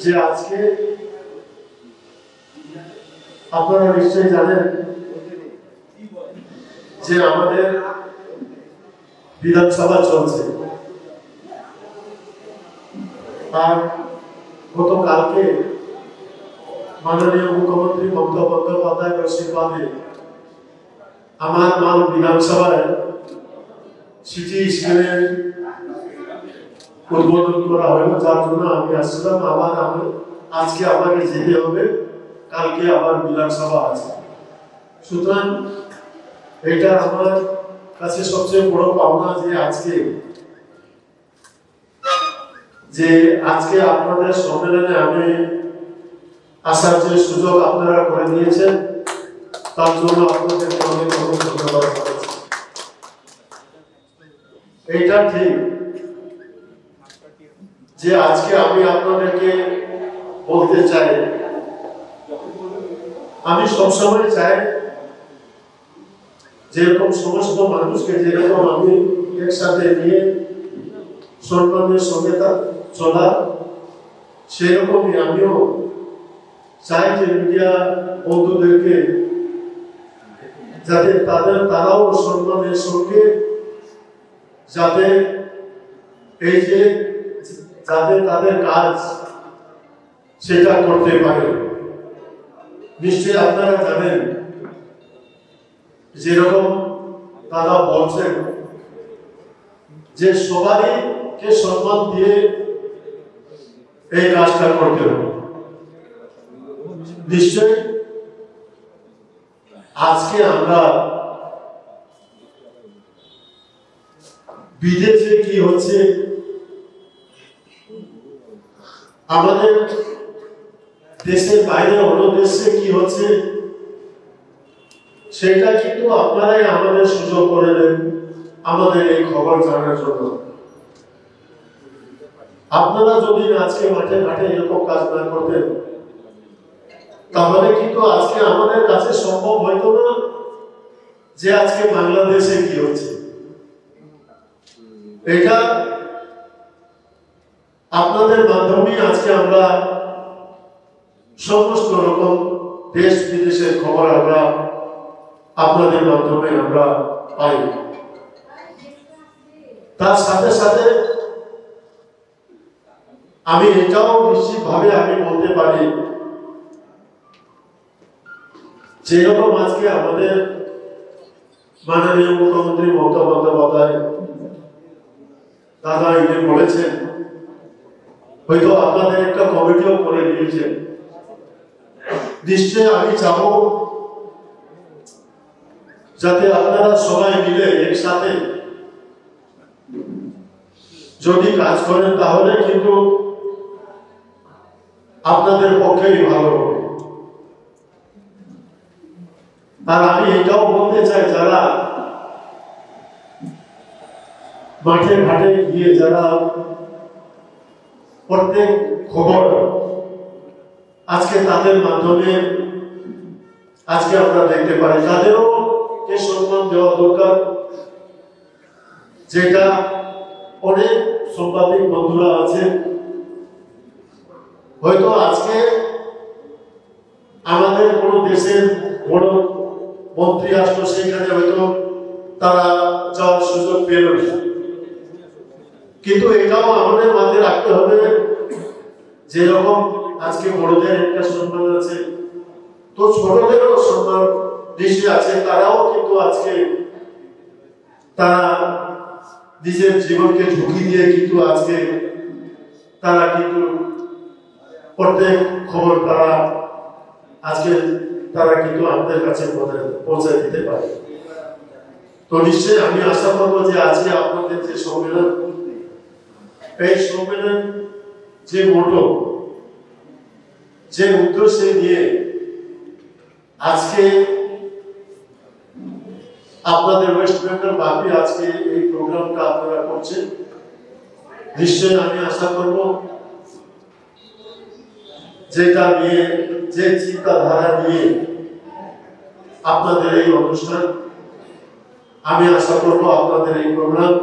যে আজকে আপনারা নিশ্চয়ই জানেন যে আমাদের বিধানসভা চলছে, আর গতকালকে মাননীয় মুখ্যমন্ত্রী মমতা বন্দ্যোপাধ্যায়ের আশীর্বাদে আমার মাল বিধানসভায় সিটি স্ক্যানের উদ্বোধন করা হলো, যার জন্য আমি আসছিলাম। আবার আজকে আমাকে যেতে হবে, কালকে আবার বিধানসভা আছে। সুতরাং এটা আমার কাছে সবচেয়ে বড় পাওনা যে আজকে আপনাদের সম্মেলনে আমি আসার যে সুযোগ আপনারা করে দিয়েছেন, তার জন্য আপনাদের অনেক অনেক ধন্যবাদ। এইটা ঠিক যে আজকে আমি আপনাদেরকে বলতে চাই, আমি সবসময় চাই যেরকম সমস্ত মানুষকে যেরকম আমি একসাথে নিয়ে সম্মানের সঙ্গে চলা, সেরকমই আমিও চাই যে মিডিয়া বন্ধুদেরকে যাতে তারাও সম্মানের সঙ্গে যাতে এই যে যাতে তাদের কাজ সেটা করতে পারে। নিশ্চয়ই আপনারা জানেন যেরকম তারা বলছেন যে সবাইকে সম্মান দিয়ে এই কাজটা করতে হবে। নিশ্চয়ই আজকে আমরা বিদেশে কি হচ্ছে, আমাদের দেশের বাইরে অন্য দেশে কি হচ্ছে, সেটা কিন্তু আপনারাই আমাদের সুযোগ করে দেন আমাদের এই খবর জানার জন্য। আপনারা যদি আজকে মাঠে ঘাটে এরকম কাজ না করতেন, তাহলে কিন্তু আজকে আমাদের কাছে সম্ভব হইতো না যে আজকে বাংলাদেশে কি হচ্ছে। এটা আপনাদের মাধ্যমে আজকে আমরা সমস্ত রকম দেশ বিদেশের খবর আমরা আপনাদের মাধ্যমে আমরা পাই। তার সাথে সাথে আমি এটাও নিশ্চিতভাবে আমি বলতে পারি, যেরকম আজকে আমাদের মাননীয় মুখ্যমন্ত্রী মমতা বন্দ্যোপাধ্যায় দাদা ইনি বলেছেন, হয়তো আপনাদের একটা কমিটিও করে নিয়েছেন। নিশ্চয় আমি চাবো যাতে আপনারা সবাই মিলে একসাথে যদি কাজ করেন, তাহলে কিন্তু আপনাদের পক্ষেই ভালো হবে। আর আমি এটাও বলতে চাই, যারা মাঠে ঘাটে গিয়ে যারা প্রত্যেক খবর আজকে তাদের মাধ্যমে আজকে আমরা দেখতে পারি, তাদেরও কে সম্মান দেওয়া দরকার। যেটা অনেক সাংবাদিক বন্ধুরা আছে, হয়তো আজকে আমাদের কোন দেশের বড় মন্ত্রী আসলো, সেখানে হয়তো তারা যাওয়ার সুযোগ পেল না, কিন্তু এটাও আমাদের মাঝে রাখতে হবে, যেরকম আজকে বড়দের একটা সম্মান আছে, তো ছোটদেরও সম্মান বেশি আছে। তারাও কিন্তু আজকে তারা নিজের জীবনকে ঝুঁকি দিয়ে কিন্তু আজকে তারা কিন্তু প্রত্যেক খবর তারা আজকে তারা কিন্তু আমাদের কাছে পৌঁছে দিতে পারে। তো নিশ্চয়ই আমি আশা করবো যে আজকে আপনাদের যে সম্মেলন, এই সম্মেলন যে মোটো যে উদ্দেশ্যে নিয়ে আজকে আপনাদের ওয়েস্ট বেঙ্গল ব্যাপী আজকে এই প্রোগ্রামটা আপনারা করছেন, নিশ্চয়ই আমি আশা করব যেটা নিয়ে যে চিন্তাধারা নিয়ে আপনাদের এই অনুষ্ঠান, আমি আশা করব আপনাদের এই প্রোগ্রাম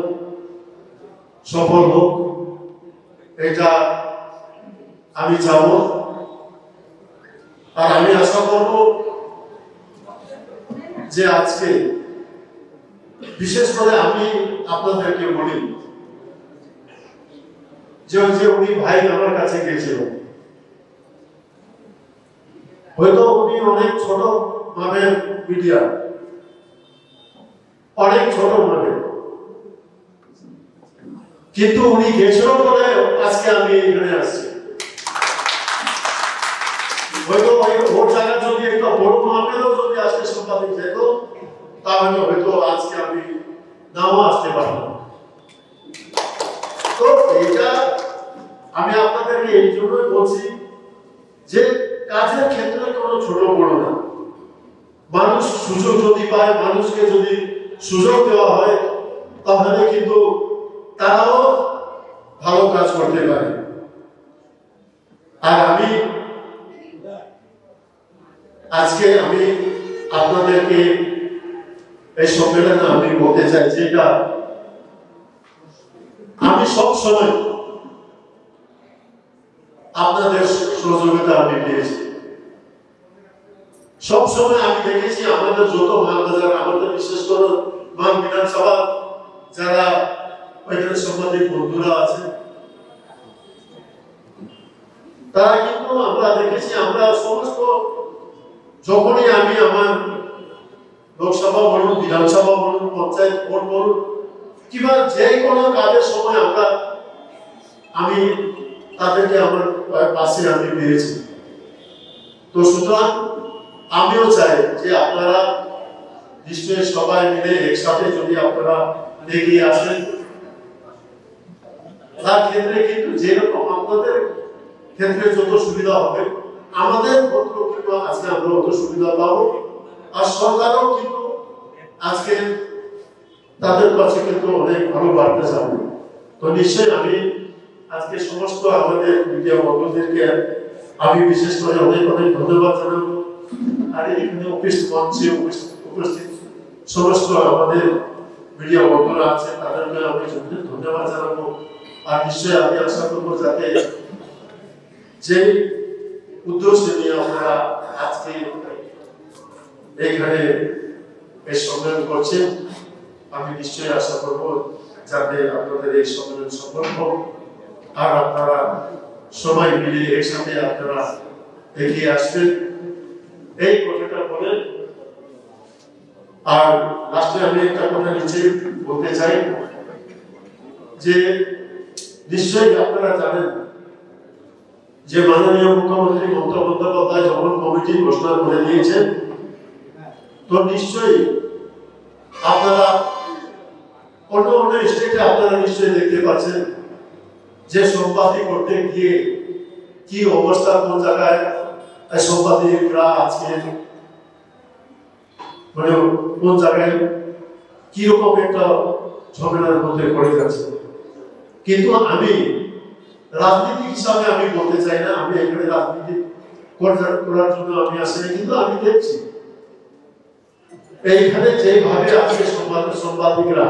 সফল হোক। এটা আমি যাব। আর আমি আশা করব যে আজকে বিশেষ করে আমি আপনাদেরকে বলি যে উনি ভাই আমার কাছে গেছিলেন, হয়তো উনি অনেক ছোট মাপের মিডিয়া, অনেক ছোট মাপের, কিন্তু উনি গেছিল বলে আজকে আমি এখানে আসছি। হয়তো ওর জায়গা যদি একটা বড় মাপেরও যদি আজকে সম্পাদক যেত, তাহলে হয়তো আজকে আমি নাও আসতে পারতাম। তো এটা আমি আপনাদেরকে এই জন্যই বলছি যে কাজের ক্ষেত্রে কোনো ছোট বড় না, মানুষ সুযোগ যদি পায়, মানুষকে যদি সুযোগ দেওয়া হয়, তাহলে কিন্তু তারাও ভালো কাজ করতে পারে। আর আমি আজকে আপনাদেরকে এই সম্মেলনে আমি বলতে চাই যেটা আমি সব সময় আপনাদের সহযোগিতা আমি পেয়েছি। সব সময় আমি দেখেছি আমাদের যত মানবাজার, আমাদের বিশেষ করে মান বিধানসভা যারা ওইখানে সাংবাদিক বন্ধুরা আছে, তারা কিন্তু আমরা দেখেছি, আমরা সমস্ত যখনই আমি আমার লোকসভা বলুন, বিধানসভা বলুন, পঞ্চায়েত ভোট বলুন, কিংবা যে কোনো কাজের সময় আমি তাদেরকে আমার পাশে আমি পেয়েছি। তো সুতরাং আমিও চাই যে আপনারা নিশ্চয়ই সবাই মিলে একসাথে যদি আপনারা এগিয়ে আসেন, তার ক্ষেত্রে কিন্তু যেরকম আপনাদের ক্ষেত্রে যত সুবিধা হবে, আমাদের ক্ষেত্রেও কিন্তু আজকে আমরা অত সুবিধা পাবো। আর সরকারও কিন্তু আজকে তাদের কাছে কিন্তু অনেক ভালো বার্তা যাবে। তো নিশ্চয়ই আমি আজকে সমস্ত আমাদের মিডিয়া বন্ধুদেরকে আমি বিশেষ করে অনেক অনেক ধন্যবাদ জানাবো। আর এখানে উপস্থিত সমস্ত আমাদের মিডিয়া বন্ধুরা আছে, তাদেরকে আমি ধন্যবাদ জানাবো। আর নিশ্চয়ই আমি আশা করবো যাতে যে উদ্দেশ্য নিয়ে আমরা আজকে এখানে এই সম্মেলন করছেন, আমি নিশ্চয়ই আশা করব যাতে আপনাদের এই সম্মেলন সফল হোক। আর আপনারা সবাই মিলে একসাথে আপনারা এগিয়ে আসবেন, এই কথাটা বলে। আর লাস্টে আমি একটা কথা নিচে বলতে চাই যে নিশ্চয়ই আপনারা জানেন যে মাননীয় মুখ্যমন্ত্রী মমতা বন্দ্যোপাধ্যায় যখন কমিটি ঘোষণা করে দিয়েছেন, তো নিশ্চয়ই আপনারা অন্য অন্য স্টেটে আপনারা নিশ্চয়ই দেখতে পাচ্ছেন যে সম্পাদক করতে গিয়ে কি অবস্থা, কোন জায়গায় সম্পাদকরা আজকে মানে কোন জায়গায় কি রকম একটা ঝামেলার মধ্যে পড়ে যাচ্ছে। কিন্তু আমি রাজনীতি হিসাবে আমি বলতে চাই না, আমি এখানে রাজনীতি করার জন্য আমি আসিনি, কিন্তু আমি দেখছি এইখানে যেভাবে আজকে সাংবাদিকরা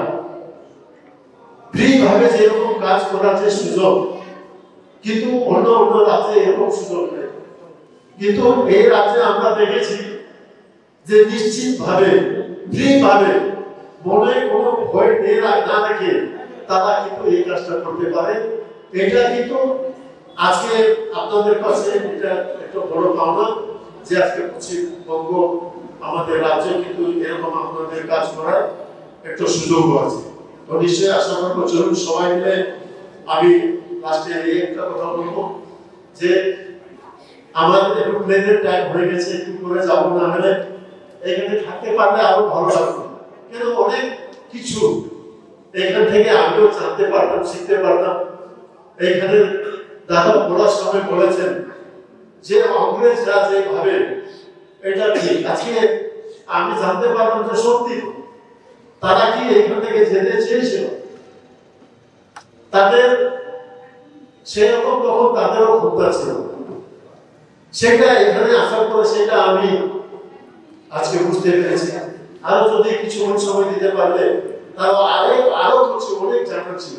ফ্রি ভাবে যেরকম কাজ করার যে সুযোগ, কিন্তু অন্য অন্য রাজ্যে এরকম সুযোগ নেই। কিন্তু এই রাজ্যে আমরা দেখেছি যে নিশ্চিত ভাবে ফ্রি ভাবে মনে কোনো ভয় না রেখে তারা কিন্তু এই কাজটা করতে পারে। এটা কিন্তু আজকে আপনাদের কাছে এটা একটা বড় পাওনা যে আজকে পশ্চিমবঙ্গ আমাদের রাজ্যে কিন্তু এরকম আপনাদের কাজ করার একটা সুযোগ আছে। তো নিশ্চয়ই আশা করবো চলুন সবাই মিলে। আমি লাস্টে একটা কথা বলবো যে আমাদের একটু প্লেনের টাইম হয়ে গেছে, একটু করে যাবো, না হলে এখানে থাকতে পারলে আরো ভালো লাগবে। কেন অনেক কিছু এখান থেকে আমিও জানতে পারতাম, শিখতে পারতাম। এইখানে দাদা বলার সময় বলেছেন যে ইংরেজরা যেভাবে এটা ঠিক, আজকে আমি জানতে পারলাম যে সত্যি তারা কি এখান থেকে যেতে চেয়েছিল, তাদের সেরকম তখন তাদেরও ক্ষমতা ছিল, সেটা এখানে আসার পরে সেটা আমি আজকে বুঝতে পেরেছি। আরো যদি কিছু সময় দিতে পারলে আরো কিছু অনেক জানার ছিল,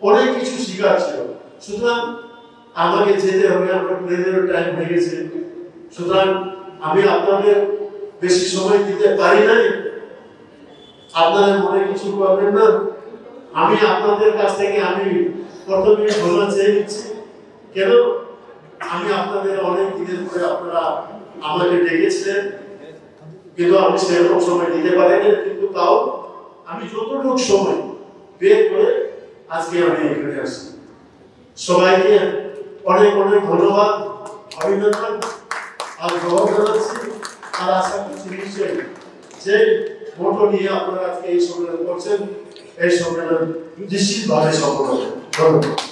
অনেক কিছু শিখার ছিল। সুতরাং আমাকে যেতে হবে, আমার প্লেনের টাইম হয়ে গেছে। সুতরাং আমি আপনাদের বেশি সময় দিতে পারি নাই, আপনাদের মনে কিছু করবেন না। আমি আপনাদের কাছ থেকে আমি প্রথমে ক্ষমা চেয়ে নিচ্ছি। কেন আমি আপনাদের অনেক দিনের পরে আপনারা আমাকে ডেকেছিলেন, কিন্তু আমি সেরকম সময় দিতে পারিনি, কিন্তু তাও আমি যতটুকু সময় বের করে আজকে আমি এখানে আসছি। সবাইকে অনেক অনেক ধন্যবাদ, অভিনন্দন আর জবাব জানাচ্ছি। আর আশা করছি নিশ্চয়ই যে মোটো নিয়ে আপনারা আজকে এই সম্মেলন করছেন, এই সম্মেলন নিশ্চিতভাবে সফল হবে। ধন্যবাদ।